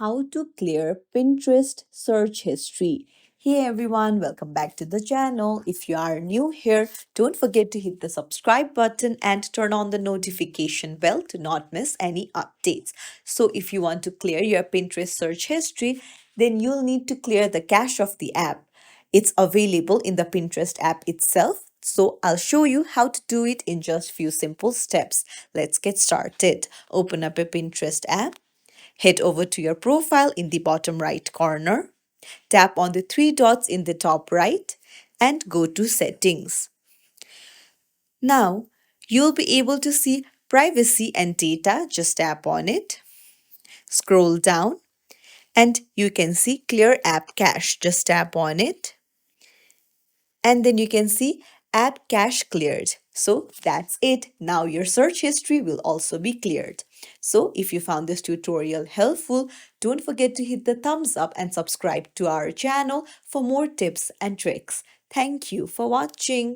how to clear Pinterest search history. Hey everyone, welcome back to the channel. If you are new here, don't forget to hit the subscribe button and turn on the notification bell to not miss any updates. So if you want to clear your Pinterest search history, then you'll need to clear the cache of the app. It's available in the Pinterest app itself. So I'll show you how to do it in just few simple steps. Let's get started. Open up a Pinterest app. Head over to your profile in the bottom right corner. Tap on the three dots in the top right and go to Settings. Now, you'll be able to see Privacy and Data. Just tap on it. Scroll down and you can see Clear App Cache. Just tap on it. And then you can see app cache cleared. So that's it. Now your search history will also be cleared. So if you found this tutorial helpful, don't forget to hit the thumbs up and subscribe to our channel for more tips and tricks. Thank you for watching.